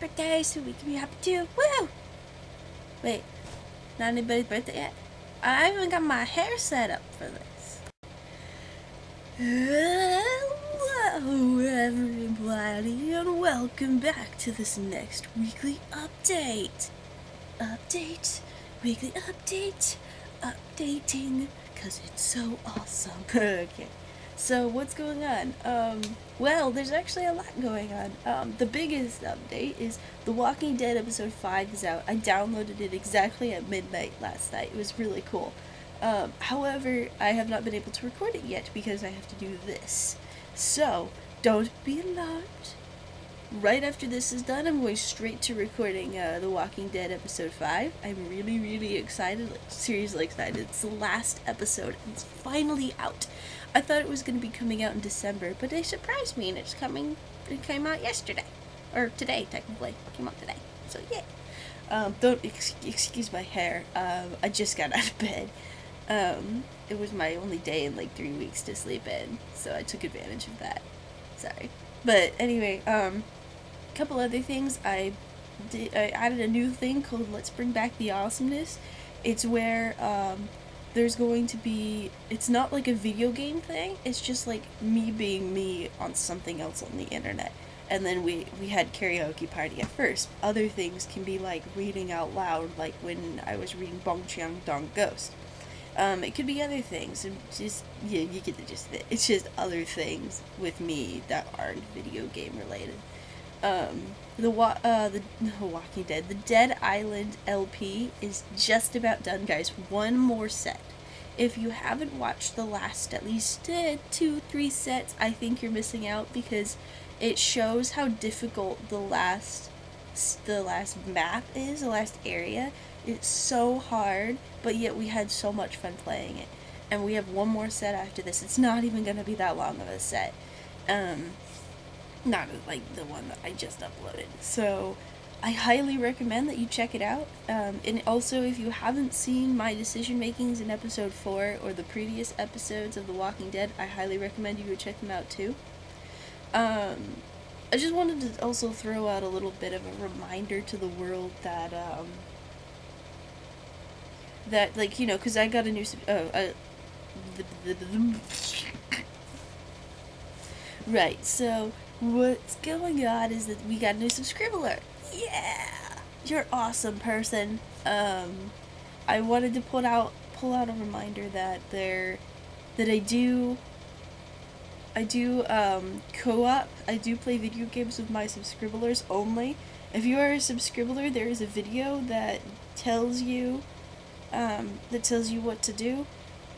birthday, so we can be happy too. Woo! Wait, not anybody's birthday yet? I haven't got my hair set up for this. Hello everybody, and welcome back to this next weekly update. Weekly update, updating, cause it's so awesome. Okay, so what's going on? Well, there's actually a lot going on. The biggest update is The Walking Dead episode 5 is out. I downloaded it exactly at midnight last night. It was really cool. However, I have not been able to record it yet because I have to do this. So, don't be alarmed. Right after this is done, I'm going straight to recording The Walking Dead episode 5. I'm really excited, like seriously excited. It's the last episode and it's finally out. I thought it was going to be coming out in December, but they surprised me and it came out yesterday. Or today, technically. It came out today. So, yeah. Don't excuse my hair. I just got out of bed. It was my only day in like 3 weeks to sleep in, so I took advantage of that. Sorry. But anyway, couple other things. I added a new thing called Let's Bring Back the Awesomeness. It's where, there's going to be, it's not like a video game thing, it's just like me being me on something else on the internet. And then we had karaoke party at first. Other things can be like reading out loud, like when I was reading Bong Chiang Dong Ghost. It could be other things, and just, yeah, you get the gist of it. It's just other things with me that aren't video game related. The Walking Dead, the Dead Island LP is just about done, guys. One more set. If you haven't watched the last at least 2-3 sets, I think you're missing out because it shows how difficult the last map is, the last area. It's so hard, but yet we had so much fun playing it. And we have one more set after this. It's not even going to be that long of a set. Not like the one that I just uploaded. So, I highly recommend that you check it out. And also, if you haven't seen my decision makings in episode 4 or the previous episodes of The Walking Dead, I highly recommend you go check them out too. I just wanted to also throw out a little bit of a reminder to the world that, like, you know, because I got a new, right, so, what's going on is that we got a new subscriber alert. Yeah! You're awesome, person. I wanted to pull out a reminder that I do co-op. I do play video games with my subscribers only. If you are a subscriber, there is a video that tells you what to do.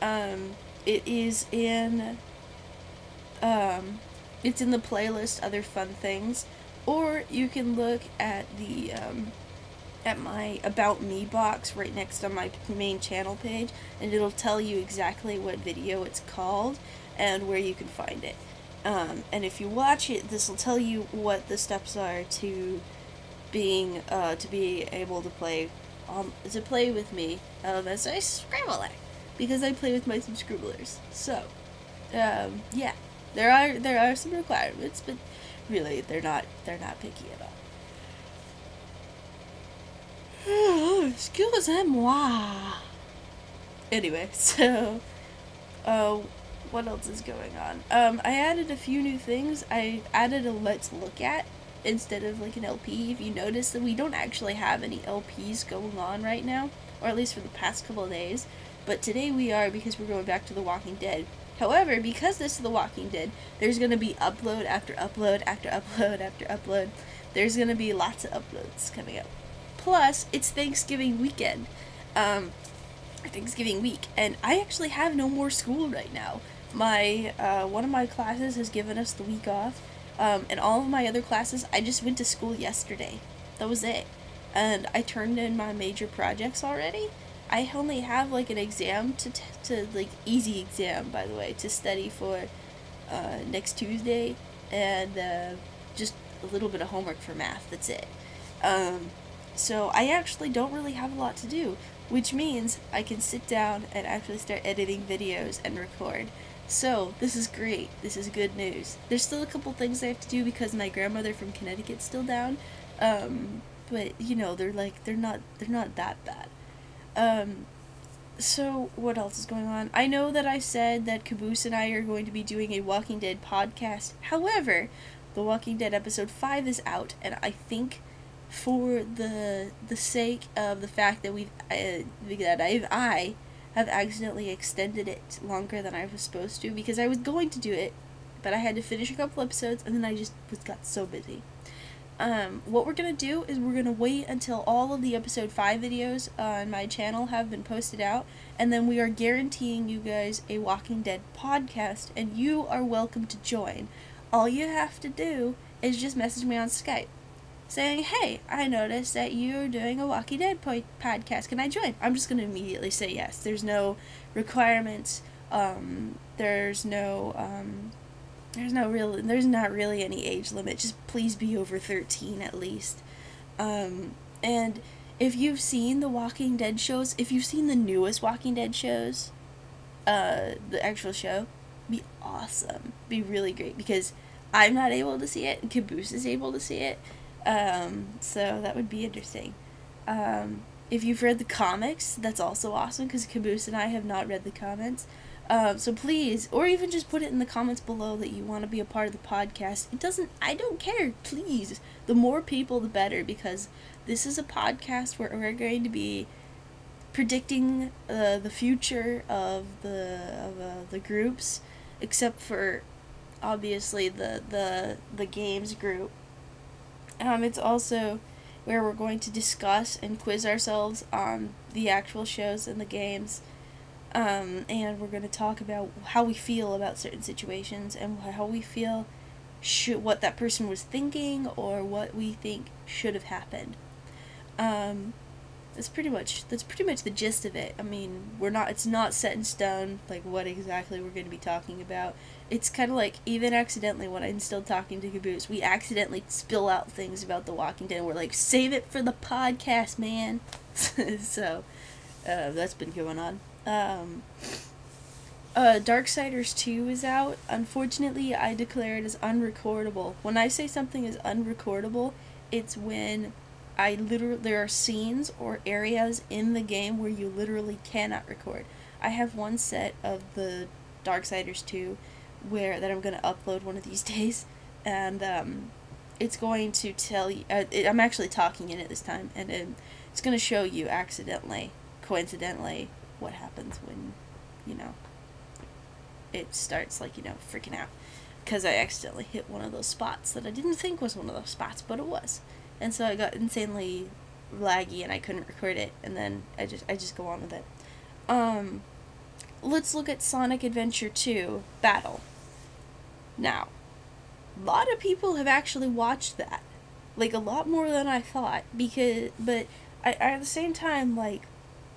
It is in, it's in the playlist Other Fun Things, or you can look at the, at my About Me box right next on my main channel page, and it'll tell you exactly what video it's called and where you can find it. And if you watch it, this will tell you what the steps are to being, to be able to play with me, as a subscriber, because I play with my subscribers. So, yeah, there are some requirements, but really, they're not picky at all. Excusez-moi. Anyway, so, what else is going on? I added a few new things. I added a Let's Look At instead of like an LP. If you notice that we don't actually have any LPs going on right now, or at least for the past couple of days, but today we are because we're going back to The Walking Dead. However, because this is The Walking Dead, there's going to be upload after upload after upload after upload. There's going to be lots of uploads coming up. Plus, it's Thanksgiving weekend. Thanksgiving week, and I actually have no more school right now. My, one of my classes has given us the week off, and all of my other classes, I just went to school yesterday. That was it. And I turned in my major projects already. I only have, like, an exam to like, easy exam, by the way, to study for, next Tuesday, and, just a little bit of homework for math, that's it. So I actually don't really have a lot to do, which means I can sit down and actually start editing videos and record. So, this is great. This is good news. There's still a couple things I have to do because my grandmother from Connecticut's still down, But you know, they're not that bad. Um, so what else is going on? I know that I said that Caboose and I are going to be doing a Walking Dead podcast. However, The Walking Dead episode 5 is out, and I think for the sake of the fact that I have accidentally extended it longer than I was supposed to, because I was going to do it, but I had to finish a couple episodes and then I just got so busy. What we're gonna do is we're gonna wait until all of the episode 5 videos on my channel have been posted out, and then we are guaranteeing you guys a Walking Dead podcast, and you are welcome to join. All you have to do is just message me on Skype saying, hey, I noticed that you're doing a Walking Dead podcast. Can I join? I'm just gonna immediately say yes. There's no requirements. There's not really any age limit. Just please be over 13 at least. And if you've seen the Walking Dead shows, if you've seen the newest Walking Dead shows, the actual show, be awesome. Be really great, because I'm not able to see it and Caboose is able to see it. So that would be interesting. If you've read the comics, that's also awesome, because Caboose and I have not read the comments. So please, or even just put it in the comments below that you want to be a part of the podcast. I don't care, please. The more people, the better, because this is a podcast where we're going to be predicting the future of the groups, except for obviously the games group. It's also where we're going to discuss and quiz ourselves on the actual shows and the games. And we're going to talk about how we feel about certain situations, and how we feel what that person was thinking, or what we think should have happened. That's pretty much the gist of it. I mean, it's not set in stone, like, what exactly we're going to be talking about. It's kind of like, even accidentally, when I'm still talking to Caboose, we accidentally spill out things about The Walking Dead, and we're like, save it for the podcast, man. So, that's been going on. Darksiders 2 is out. Unfortunately, I declare it as unrecordable. When I say something is unrecordable, it's when there are scenes or areas in the game where you literally cannot record. I have one set of the Darksiders 2 that I'm going to upload one of these days, and it's going to tell you, I'm actually talking in it this time, and it's going to show you coincidentally, what happens when, it starts, freaking out. Because I accidentally hit one of those spots that I didn't think was one of those spots, but it was. And so I got insanely laggy and I couldn't record it, and then I just go on with it. Let's look at Sonic Adventure 2 Battle. Now, a lot of people have actually watched that. Like, a lot more than I thought, but I at the same time,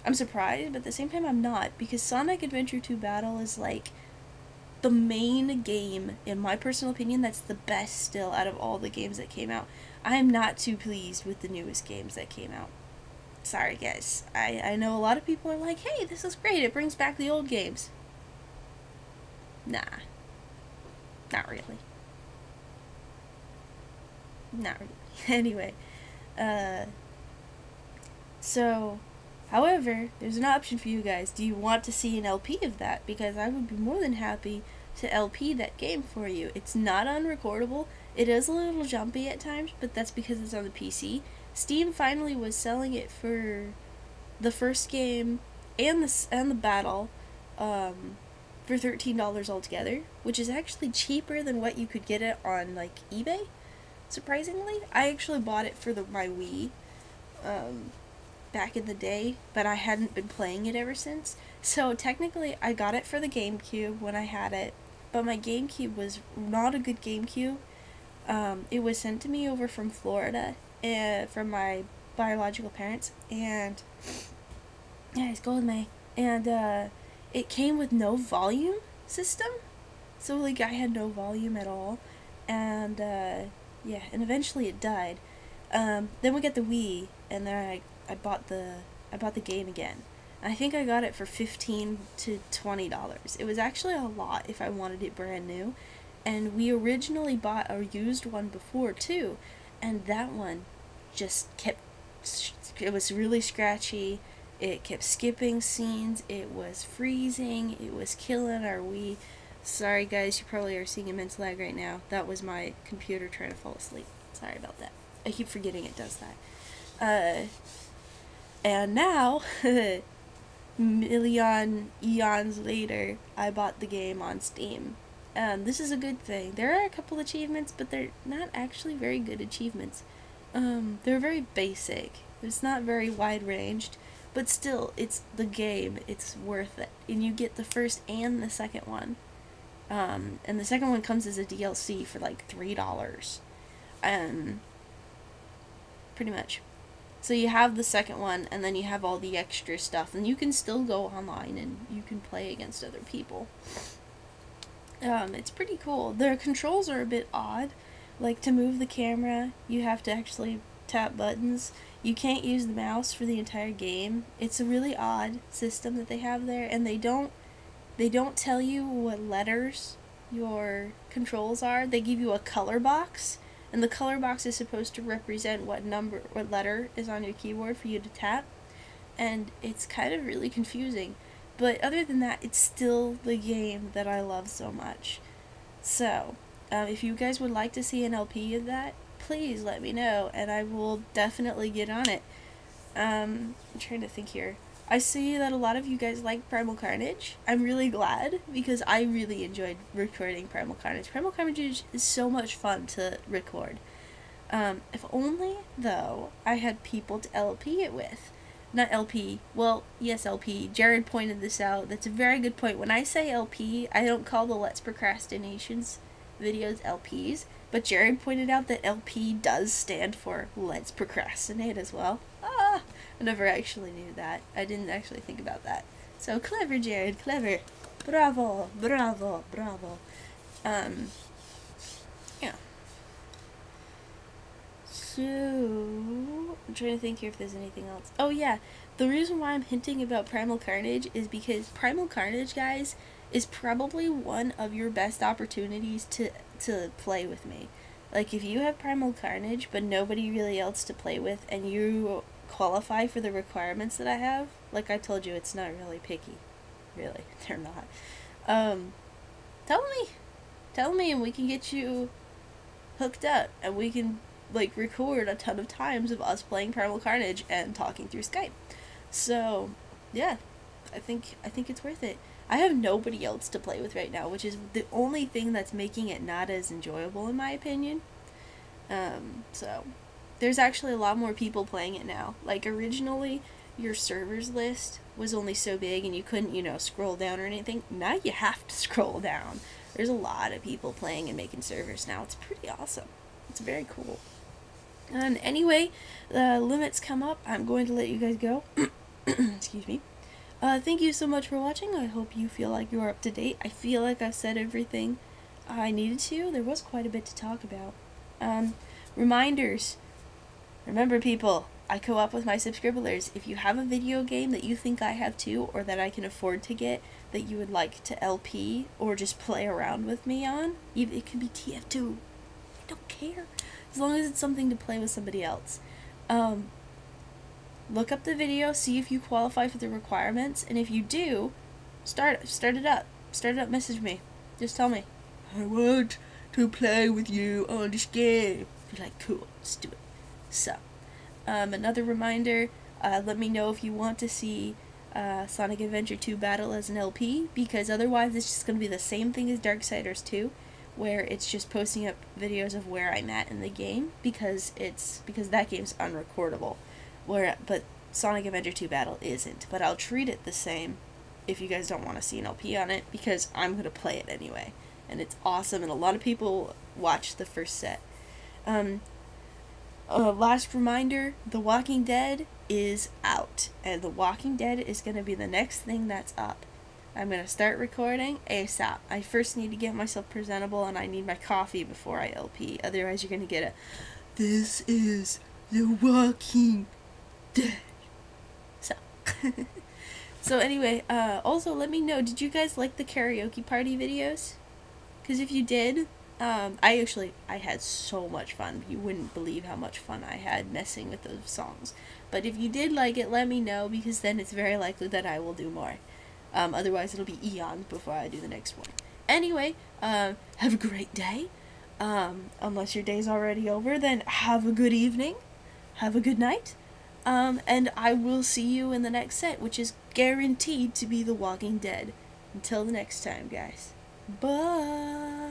I'm surprised, but at the same time I'm not, because Sonic Adventure 2 Battle is, the main game, in my personal opinion, that's the best still out of all the games that came out. I'm not too pleased with the newest games that came out. Sorry, guys. I know a lot of people are like, hey, this is great, it brings back the old games. Nah. Not really. Not really. Anyway. So... However, there's an option for you guys. Do you want to see an LP of that? Because I would be more than happy to LP that game for you. It's not unrecordable. It is a little jumpy at times, but that's because it's on the PC. Steam finally was selling it for the first game and the battle for $13 altogether, which is actually cheaper than what you could get it on eBay. Surprisingly, I actually bought it for my Wii. Back in the day, but I hadn't been playing it ever since. So technically I got it for the GameCube when I had it, but my GameCube was not a good GameCube. It was sent to me over from Florida, from my biological parents, and yeah, it's gold May, and it came with no volume system, so I had no volume at all, and yeah, and eventually it died. Then we got the Wii, and then I bought the game again. I think I got it for $15 to $20. It was actually a lot if I wanted it brand new. And we originally bought a used one before too, and that one just kept, it was really scratchy. It kept skipping scenes. It was freezing. It was killing our Wii. Sorry guys, you probably are seeing immense lag right now. That was my computer trying to fall asleep. Sorry about that. I keep forgetting it does that. And now, million eons later, I bought the game on Steam. This is a good thing. There are a couple achievements, but they're not actually very good achievements. They're very basic. It's not very wide-ranged, but still, it's the game. It's worth it. And you get the first and the second one. And the second one comes as a DLC for like $3. Pretty much. So you have the second one, and then you have all the extra stuff, and you can still go online and you can play against other people. It's pretty cool. The controls are a bit odd. Like, to move the camera, you have to actually tap buttons. You can't use the mouse for the entire game. It's a really odd system that they have there, and they don't tell you what letters your controls are. They give you a color box, and the color box is supposed to represent what letter is on your keyboard for you to tap, and it's kind of really confusing. But other than that, it's still the game that I love so much. So, if you guys would like to see an LP of that, please let me know, and I will definitely get on it. I'm trying to think here. I see that a lot of you guys like Primal Carnage. I'm really glad, because I really enjoyed recording Primal Carnage. Primal Carnage is so much fun to record. If only, though, I had people to LP it with. Not LP. Well, yes, LP. Jared pointed this out. That's a very good point. When I say LP, I don't call the Let's Procrastinations videos LPs, but Jared pointed out that LP does stand for Let's Procrastinate as well. I never actually knew that. I didn't actually think about that. So clever, Jared, clever. Bravo, bravo, bravo. Yeah. So, I'm trying to think here if there's anything else. Oh yeah, the reason why I'm hinting about Primal Carnage is because Primal Carnage, guys, is probably one of your best opportunities to play with me. Like, if you have Primal Carnage, but nobody really else to play with, and you qualify for the requirements that I have, like I told you, it's not really picky. Really, they're not. Tell me, and we can get you hooked up, and we can, like, record a ton of times of us playing Primal Carnage and talking through Skype. So, yeah, I think it's worth it. I have nobody else to play with right now, which is the only thing that's making it not as enjoyable in my opinion. So, there's actually a lot more people playing it now. Like, originally, your servers list was only so big and you couldn't, scroll down or anything. Now you have to scroll down. There's a lot of people playing and making servers now. It's pretty awesome. It's very cool. And anyway, the limits come up. I'm going to let you guys go. Excuse me. Thank you so much for watching. I hope you feel like you're up to date. I feel like I've said everything I needed to. There was quite a bit to talk about. Reminders. Remember, people, I co-op with my subscribers. If you have a video game that you think I have too, or that I can afford to get, that you would like to LP, or just play around with me on, it can be TF2. I don't care. As long as it's something to play with somebody else. Look up the video, see if you qualify for the requirements, and if you do, start it up. Start it up, message me. Just tell me, I want to play with you on this game. Be like, cool, let's do it. So, another reminder, let me know if you want to see Sonic Adventure 2 Battle as an LP, because otherwise it's just going to be the same thing as Darksiders 2, where it's just posting up videos of where I'm at in the game, because that game's unrecordable. But Sonic Adventure 2 Battle isn't. But I'll treat it the same if you guys don't want to see an LP on it, because I'm going to play it anyway. And it's awesome, and a lot of people watched the first set. Last reminder, The Walking Dead is out. And The Walking Dead is going to be the next thing that's up. I'm going to start recording ASAP. I first need to get myself presentable, and I need my coffee before I LP. Otherwise, you're going to get this is The Walking Dead. So anyway, also let me know, did you guys like the karaoke party videos? Because if you did, I had so much fun. You wouldn't believe how much fun I had messing with those songs. But if you did like it, let me know, because then it's very likely that I will do more. Otherwise, it'll be eons before I do the next one. Anyway, have a great day. Unless your day's already over, then have a good evening. Have a good night. And I will see you in the next set, which is guaranteed to be The Walking Dead. Until the next time, guys. Bye.